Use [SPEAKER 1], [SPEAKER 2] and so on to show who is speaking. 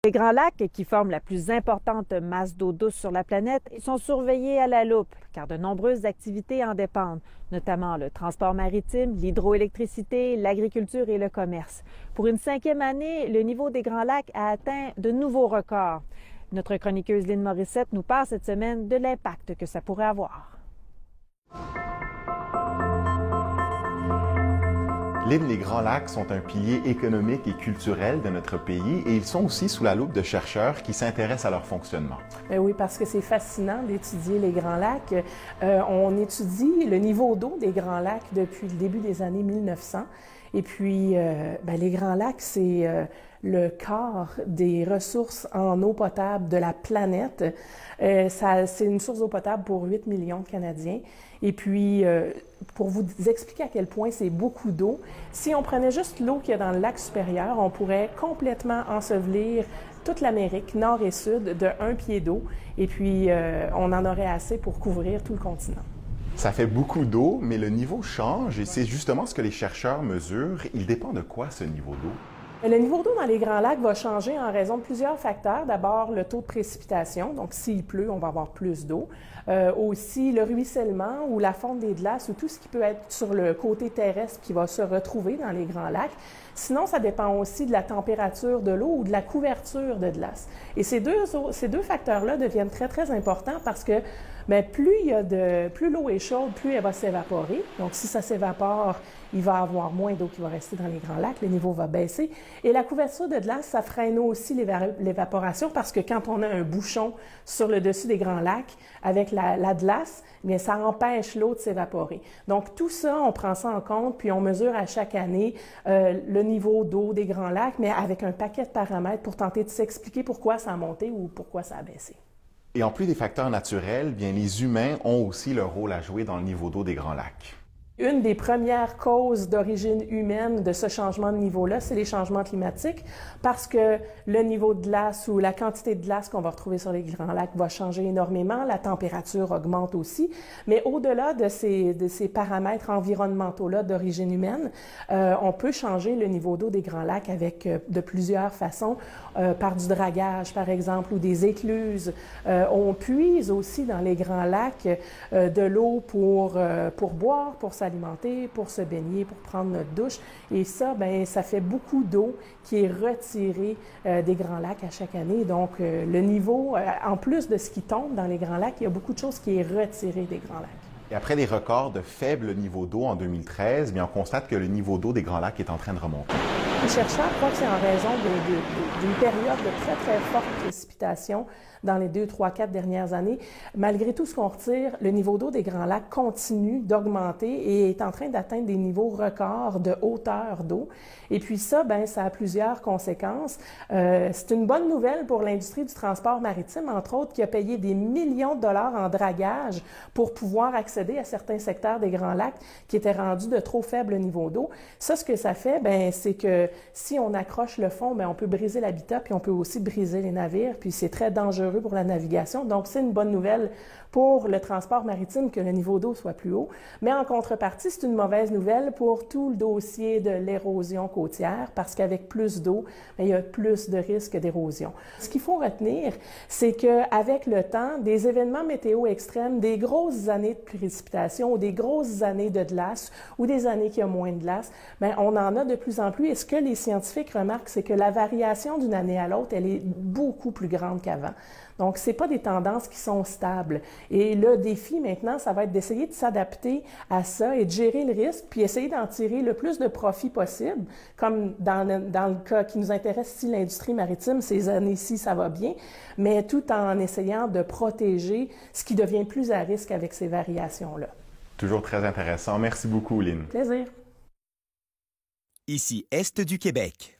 [SPEAKER 1] Les Grands Lacs, qui forment la plus importante masse d'eau douce sur la planète, sont surveillés à la loupe, car de nombreuses activités en dépendent, notamment le transport maritime, l'hydroélectricité, l'agriculture et le commerce. Pour une 5e année, le niveau des Grands Lacs a atteint de nouveaux records. Notre chroniqueuse Lynne Morissette nous parle cette semaine de l'impact que ça pourrait avoir.
[SPEAKER 2] Lynne, les Grands Lacs sont un pilier économique et culturel de notre pays et ils sont aussi sous la loupe de chercheurs qui s'intéressent à leur fonctionnement.
[SPEAKER 3] Bien oui, parce que c'est fascinant d'étudier les Grands Lacs. On étudie le niveau d'eau des Grands Lacs depuis le début des années 1900. Et puis, les Grands Lacs, c'est le quart des ressources en eau potable de la planète. C'est une source d'eau potable pour 8 millions de Canadiens. Et puis, pour vous expliquer à quel point c'est beaucoup d'eau, si on prenait juste l'eau qu'il y a dans le lac supérieur, on pourrait complètement ensevelir toute l'Amérique, nord et sud, de 1 pied d'eau. Et puis, on en aurait assez pour couvrir tout le continent.
[SPEAKER 2] Ça fait beaucoup d'eau, mais le niveau change et c'est justement ce que les chercheurs mesurent. Il dépend de quoi ce niveau d'eau?
[SPEAKER 3] Le niveau d'eau dans les Grands Lacs va changer en raison de plusieurs facteurs. D'abord, le taux de précipitation. Donc, s'il pleut, on va avoir plus d'eau. Aussi, le ruissellement ou la fonte des glaces ou tout ce qui peut être sur le côté terrestre qui va se retrouver dans les Grands Lacs. Sinon, ça dépend aussi de la température de l'eau ou de la couverture de glace. Et ces deux facteurs-là deviennent très, très importants parce que plus l'eau est chaude, plus elle va s'évaporer. Donc, si ça s'évapore, il va y avoir moins d'eau qui va rester dans les Grands Lacs, le niveau va baisser. Et la couverture de glace, ça freine aussi l'évaporation parce que quand on a un bouchon sur le dessus des Grands Lacs avec la glace, bien, ça empêche l'eau de s'évaporer. Donc, tout ça, on prend ça en compte, puis on mesure à chaque année le niveau d'eau des Grands Lacs, mais avec un paquet de paramètres pour tenter de s'expliquer pourquoi ça a monté ou pourquoi ça a baissé.
[SPEAKER 2] Et en plus des facteurs naturels, bien, les humains ont aussi leur rôle à jouer dans le niveau d'eau des Grands Lacs.
[SPEAKER 3] Une des premières causes d'origine humaine de ce changement de niveau-là, c'est les changements climatiques, parce que le niveau de glace ou la quantité de glace qu'on va retrouver sur les Grands Lacs va changer énormément, la température augmente aussi, mais au-delà de ces paramètres environnementaux-là d'origine humaine, on peut changer le niveau d'eau des Grands Lacs avec de plusieurs façons, par du dragage par exemple, ou des écluses. On puise aussi dans les Grands Lacs de l'eau pour boire, pour s'alimenter, pour se baigner, pour prendre notre douche. Et ça, bien, ça fait beaucoup d'eau qui est retirée des Grands Lacs à chaque année. Donc, le niveau, en plus de ce qui tombe dans les Grands Lacs, il y a beaucoup de choses qui est retiré des Grands Lacs.
[SPEAKER 2] Et après des records de faible niveau d'eau en 2013, bien, on constate que le niveau d'eau des Grands Lacs est en train de remonter.
[SPEAKER 3] Les chercheurs croient que c'est en raison d'une période de très, très forte précipitation dans les 2, 3, 4 dernières années. Malgré tout ce qu'on retire, le niveau d'eau des Grands Lacs continue d'augmenter et est en train d'atteindre des niveaux records de hauteur d'eau. Et puis ça, bien, ça a plusieurs conséquences. C'est une bonne nouvelle pour l'industrie du transport maritime, entre autres, qui a payé des millions de dollars en dragage pour pouvoir accéder à certains secteurs des Grands Lacs qui étaient rendus de trop faible niveau d'eau. Ça, ce que ça fait, bien, c'est que si on accroche le fond, bien, on peut briser l'habitat, puis on peut aussi briser les navires, puis c'est très dangereux pour la navigation. Donc, c'est une bonne nouvelle pour le transport maritime que le niveau d'eau soit plus haut. Mais en contrepartie, c'est une mauvaise nouvelle pour tout le dossier de l'érosion côtière parce qu'avec plus d'eau, il y a plus de risques d'érosion. Ce qu'il faut retenir, c'est qu'avec le temps, des événements météo extrêmes, des grosses années de précipitation ou des grosses années de glace ou des années qui ont moins de glace, bien, on en a de plus en plus. Et ce que les scientifiques remarquent, c'est que la variation d'une année à l'autre, elle est beaucoup plus grande qu'avant. Donc, ce n'est pas des tendances qui sont stables. Et le défi maintenant, ça va être d'essayer de s'adapter à ça et de gérer le risque, puis essayer d'en tirer le plus de profit possible, comme dans le cas qui nous intéresse ici, l'industrie maritime, ces années-ci, ça va bien, mais tout en essayant de protéger ce qui devient plus à risque avec ces variations-là.
[SPEAKER 2] Toujours très intéressant. Merci beaucoup, Lynne.
[SPEAKER 3] Plaisir.
[SPEAKER 4] Ici Est du Québec.